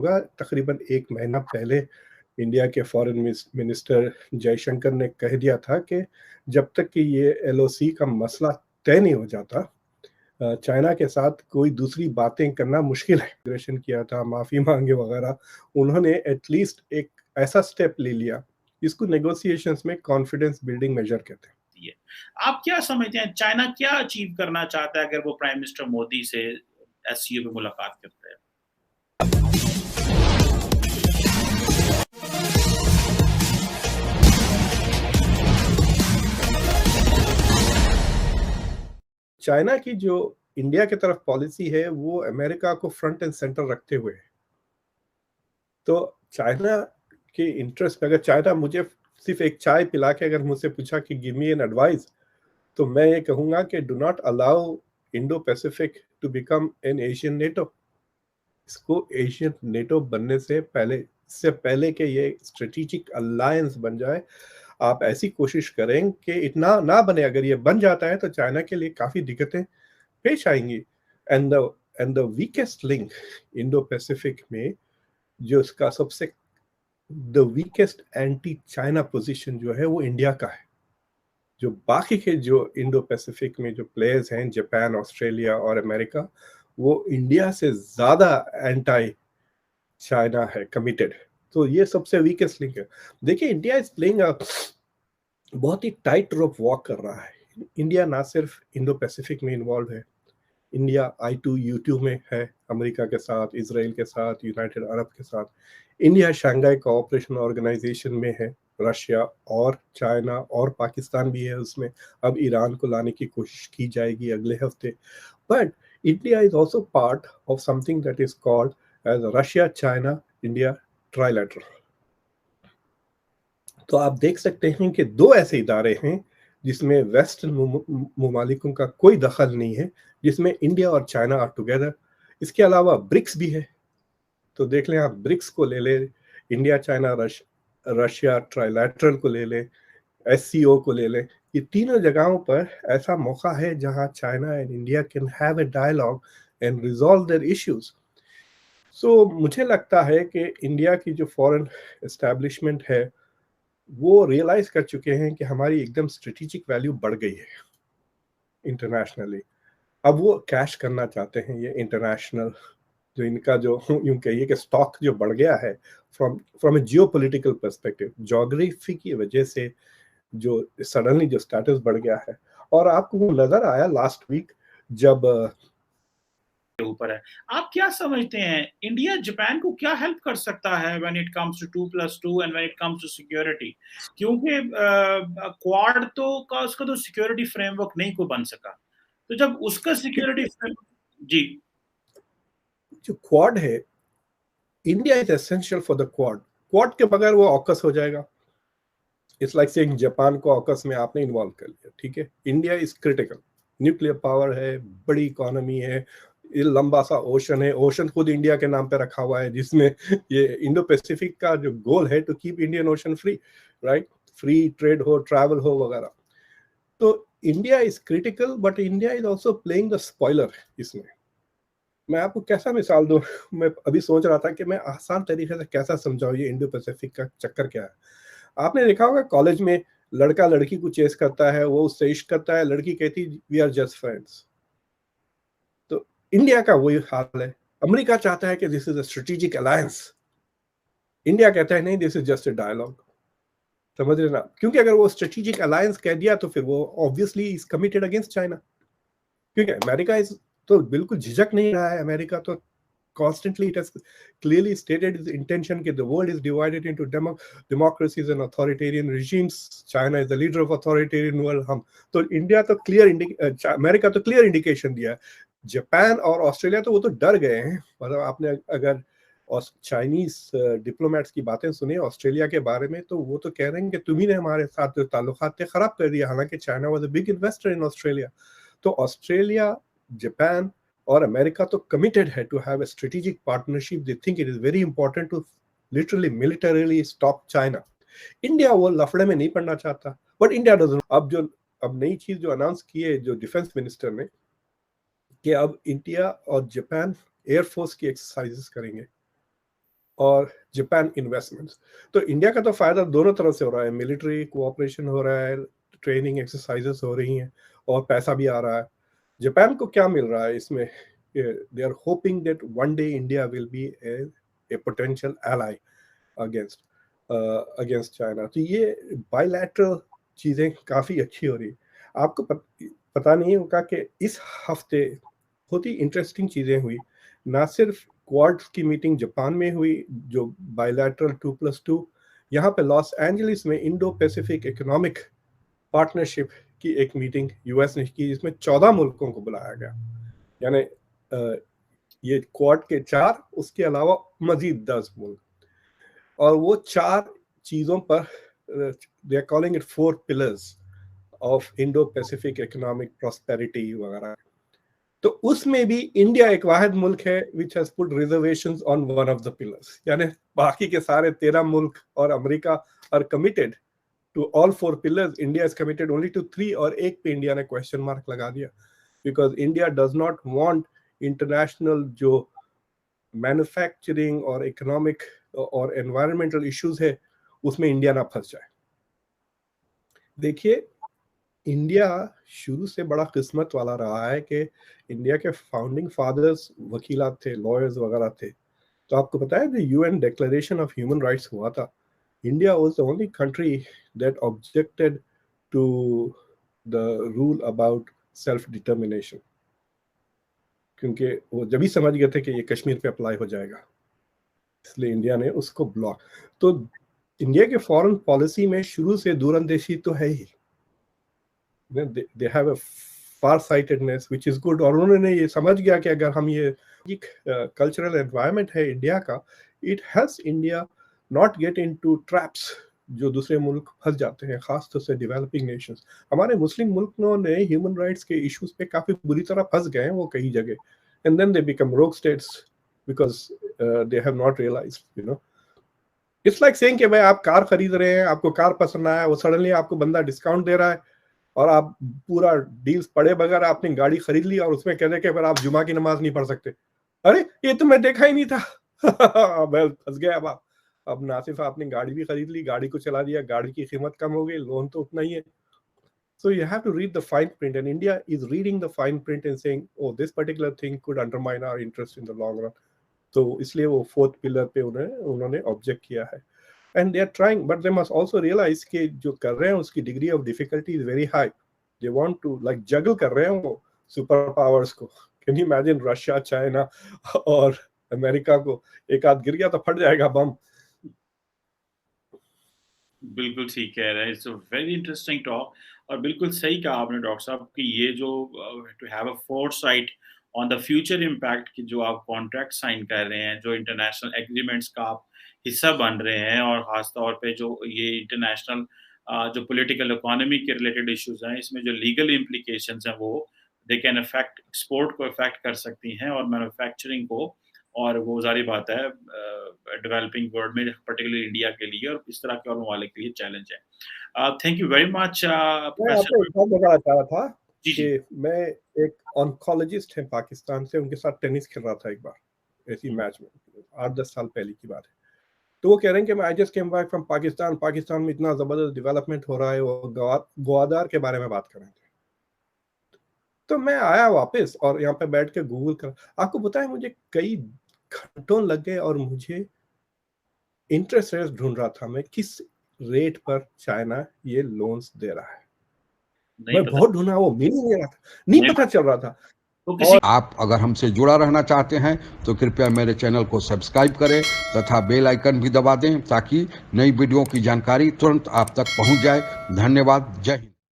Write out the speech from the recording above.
होगा तकरीबन 1 महीना पहले इंडिया के फॉरेन मिनिस्टर जयशंकर ने कह दिया था कि जब तक कि ये एलओसी का मसला तय नहीं हो जाता, चाइना के साथ कोई दूसरी बातें करना मुश्किल है। एग्रेशन किया था, माफ़ी माँगे वगैरह। उन्होंने एटलीस्ट एक ऐसा स्टेप ले लिया, जिसको नेगोशिएशंस में कॉन्फिडेंस बिल्डिंग मेजर कहते हैं। है। आप क्या समझते हैं चाइना क्या अचीव करना चाहता है अगर वो प्राइम मिनिस्टर मोदी से एससीओ पे मुलाकात करते हैं? चाइना की जो इंडिया की तरफ पॉलिसी है, वो अमेरिका को फ्रंट एंड सेंटर रखते हुए है। तो चाइना के इंटरेस्ट में, अगर चाइना मुझे सिर्फ एक चाय पिला के अगर मुझसे पूछा कि गिव मी एन एडवाइस, तो मैं ये कहूँगा कि do not allow Indo Pacific to become an Asian NATO. इसको एशियन नेटो बनने से पहले, इससे पहले कि ये स्ट्रेटेजिक अलायंस बन जाए, आप ऐसी कोशिश करें कि इतना ना बने। अगर ये बन जाता है तो चाइना के लिए काफ़ी दिक्कतें पेश आएंगी। And the weakest link Indo Pacific में, जो इसका सबसे the weakest anti China position जो है, वो इंडिया का है। जो बाकी के जो इंडो पैसिफिक में जो प्लेयर्स हैं, जापान, ऑस्ट्रेलिया और अमेरिका, वो इंडिया से ज़्यादा एंटी चाइना है, कमिटेड। तो ये सबसे वीकेस्ट लिंक है। देखिए, इंडिया इज प्लेइंग अ बहुत ही टाइट रोप वॉक कर रहा है। इंडिया ना सिर्फ इंडो पैसिफिक में इन्वॉल्व है, इंडिया I2U2 में है, अमेरिका के साथ, इसराइल के साथ, यूनाइटेड अरब के साथ। इंडिया शंघाई कोऑपरेशन ऑर्गेनाइजेशन में है, रशिया और चाइना और पाकिस्तान भी है उसमें। अब ईरान को लाने की कोशिश की जाएगी अगले हफ्ते। But India is also part of something that is called as Russia China India trilateral. तो आप देख सकते हैं कि दो ऐसे इदारे हैं जिसमें वेस्टर्न ममालिकों का कोई दखल नहीं है, जिसमें इंडिया और चाइना आर टुगेदर। इसके अलावा ब्रिक्स भी है, तो देख लें आप, ब्रिक्स को ले लें, इंडिया चाइना रशिया ट्राइलैटरल को ले लें, एससीओ को ले लें। ये तीनों जगहों पर ऐसा मौका है जहां China and India can have a dialogue and resolve their issues. So मुझे लगता है कि इंडिया की जो फॉरेन एस्टैब्लिशमेंट है, वो रियलाइज कर चुके हैं कि हमारी एकदम स्ट्रेटेजिक वैल्यू बढ़ गई है इंटरनेशनली। अब वो कैश करना चाहते हैं ये इंटरनेशनल, जो इनका जो यूं कहिए कि स्टॉक जो बढ़ गया है from from A geopolitical perspective, geography की वजह से जो सडनली जो स्टेटस बढ़ गया है। और आपको वो नजर आया लास्ट वीक जब ऊपर है। आप क्या समझते हैं इंडिया जापान को क्या हेल्प कर सकता है when it comes to 2+2 and when it comes to security? क्योंकि क्वाड तो का उसका तो सिक्योरिटी फ्रेमवर्क नहीं को बन सका। तो जब उसका सिक्योरिटी जी जो क्वाड है, India is essential for the quad. Quad के बगैर वो ऑकस हो जाएगा। इट्स लाइक सेइंग जापान को ऑकस में आपने इन्वॉल्व कर लिया, ठीक है। India is critical, nuclear power है, बड़ी इकोनॉमी है, ये लंबा सा ओशन है, ओशन खुद इंडिया के नाम पे रखा हुआ है, जिसमें ये इंडो पैसिफिक का जो गोल है to keep Indian Ocean free, right, free trade हो, ट्रैवल हो वगैरह। तो India is critical, but India is also playing the spoiler इसमें। मैं आपको कैसा मिसाल दूं मैं अभी सोच रहा था कि मैं आसान तरीके से कैसा समझाऊं ये इंडो पैसिफिक का चक्कर क्या है। आपने देखा होगा कॉलेज में लड़का लड़की को चेस करता है, वो उससे इश्क करता है, लड़की कहती वी आर जस्ट फ्रेंड्स। तो इंडिया का वही हाल है। अमेरिका चाहता है कि this is a strategic alliance, India कहता है नहीं, this is just a dialogue. समझ रहे ना? क्योंकि अगर वो स्ट्रेटेजिक अलायंस कह दिया तो फिर वो obviously is committed against China. क्योंकि अमेरिका इज तो बिल्कुल झिझक नहीं रहा है। अमेरिका तो constantly it has clearly stated its intention that the world is divided into democracies and authoritarian regimes. China is the leader of authoritarian world. हम तो इंडिया तो अमेरिका तो क्लियर इंडिकेशन दिया है। जापान और ऑस्ट्रेलिया तो वो तो डर गए हैं। मतलब आपने अगर चाइनीज डिप्लोमेट्स की बातें सुनी ऑस्ट्रेलिया के बारे में, तो वो तो कह रहे हैं कि तुम्ही ने हमारे साथ जो ताल्लुकात थे खराब कर दिया, हालांकि China was a big investor in Australia. तो ऑस्ट्रेलिया, जापान और अमेरिका तो कमिटेड है to have a strategic partnership. They think it is very important to literally militarily stop China. India वो लफड़े में नहीं पड़ना चाहता, बट इंडिया डजंट। अब नई चीज जो अनाउंस की है जो डिफेंस मिनिस्टर ने, कि अब इंडिया और जापान एयरफोर्स की एक्सरसाइजेस करेंगे। और जापान इन्वेस्टमेंट्स। तो इंडिया का तो फायदा दोनों तरफ से हो रहा है, मिलिट्री कोऑपरेशन हो रहा है, ट्रेनिंग एक्सरसाइजेस हो रही हैं और पैसा भी आ रहा है। जापान को क्या मिल रहा है इसमें? They are hoping that one day India will be a potential ally against China. तो ये बायलैटरल चीज़ें काफ़ी अच्छी हो रही। आपको पता नहीं होगा कि इस हफ्ते बहुत ही इंटरेस्टिंग चीज़ें हुई। ना सिर्फ क्वाड की मीटिंग जापान में हुई जो बायलैटरल 2+2, यहाँ पे लॉस एंजलिस में इंडो पैसिफिक इकोनॉमिक पार्टनरशिप की एक मीटिंग यूएस ने की, जिसमें 14 मुल्कों को बुलाया गया। यानी ये क्वाड के 4, उसके अलावा मजीद 10 मुल्क, और वो 4 चीज़ों पर they are calling it 4 pillars of Indo Pacific economic prosperity वगैरह। तो उसमें भी इंडिया एक वाहिद मुल्क है which has put reservations on one of the pillars. यानी बाकी के सारे 13 मुल्क और America are committed to all 4 pillars, India is committed only to 3, और एक पे इंडिया ने क्वेश्चन मार्क लगा दिया, because India does not want international जो मैन्युफैक्चरिंग और इकोनॉमिक और एनवायरमेंटल इश्यूज है उसमें इंडिया ना फंस जाए। देखिए, इंडिया शुरू से बड़ा किस्मत वाला रहा है कि इंडिया के फाउंडिंग फादर्स वकीलात थे, लॉयर्स वगैरह थे। तो आपको पता है कि UN declaration of human rights हुआ था, India was the only country that objected to the rule about self determination, क्योंकि वो जब ही समझ गए थे कि ये कश्मीर पे अप्लाई हो जाएगा, इसलिए इंडिया ने उसको ब्लॉक। तो इंडिया के फॉरेन पॉलिसी में शुरू से दूरंदेशी तो है ही, they have a far-sightedness which is good, और उन्होंने ये समझ गया कि अगर हम ये कल्चरल एनवायरनमेंट है इंडिया का, it helps India not get into traps जो दूसरे मुल्क फंस जाते हैं, खासतौर से डेवलपिंग नेशंस। हमारे मुस्लिम मुल्कों ने ह्यूमन राइट्स के इश्यूज पे काफी बुरी तरह फंस गए हैं वो कई जगह, and then they become rogue states because they have not realised, you know. It's like saying कि भाई आप कार खरीद रहे हैं, आपको कार पसंद आया, वो सडनली आपको बंदा डिस्काउंट दे रहा है और आप पूरा डील्स पढ़े बगैर आपने गाड़ी खरीद ली और उसमें कह दे कि फिर आप जुमा की नमाज नहीं पढ़ सकते। अरे ये तो मैं देखा ही नहीं था। फंस गया अब ना सिर्फ आपने गाड़ी भी खरीद ली, गाड़ी को चला दिया, गाड़ी की कीमत कम हो गई, लोन तो उतना ही है। So you have to read the fine print, and India is reading the fine print and saying, oh, this particular thing could undermine our interest in the long run. तो इसलिए वो 4th पिलर पे उन्होंने object किया है, and they are trying, but they must also realize कि जो कर रहे हैं उसकी degree of difficulty is very high. they want to like जगल कर रहे हैं वो सुपर पावर्स को। Can you imagine Russia, China और अमेरिका को एक आध गिर गया तो फट जाएगा बम। बिल्कुल ठीक कह रहे हैं, it's a very interesting talk, और बिल्कुल सही कहा आपने डॉक्टर साहब कि ये जो to have a foresight on the future impact की जो आप कॉन्ट्रैक्ट साइन कर रहे हैं, जो इंटरनेशनल एग्रीमेंट्स का आप हिस्सा बन रहे हैं, और ख़ास तौर पे जो ये इंटरनेशनल जो पॉलिटिकल इकोनॉमी के रिलेटेड इश्यूज हैं, इसमें जो लीगल इम्प्लीकेशंस हैं वो दे कैन अफेक्ट एक्सपोर्ट को अफेक्ट कर सकती हैं और मैन्युफैक्चरिंग को, और वो जारी बात है डेवलपिंग वर्ल्ड में पर्टिकुलरली इंडिया के लिए और इस तरह के और ममालिक के लिए चैलेंज है। Thank you very much. मैं आपको एक बात बताना चाह रहा था जी जी कि मैं एक ऑन्कोलॉजिस्ट हैं पाकिस्तान से, उनके साथ टेनिस खेल रहा था एक बार ऐसी मैच में, 8-10 साल पहले की बात है। तो वो कह रहे हैं कि मैं I just came back from Pakistan, Pakistan में इतना जबरदस्त डेवलपमेंट हो रहा है, वो ग्वादार के बारे में बात कर रहे थे। तो मैं आया वापस और यहाँ पे बैठ के गूगल कर, आपको पता है मुझे कई घंटों लग गए और मुझे इंटरेस्ट रेट ढूंढ रहा था मैं किस रेट पर चाइना ये लोन्स दे रहा है। मैं बहुत ढूंढा, वो मिल नहीं रहा था, नहीं पता चल रहा था। आप अगर हमसे जुड़ा रहना चाहते हैं तो कृपया मेरे चैनल को सब्सक्राइब करें तथा बेल आइकन भी दबा दें ताकि नई वीडियो की जानकारी तुरंत आप तक पहुंच जाए। धन्यवाद। जय हिंद।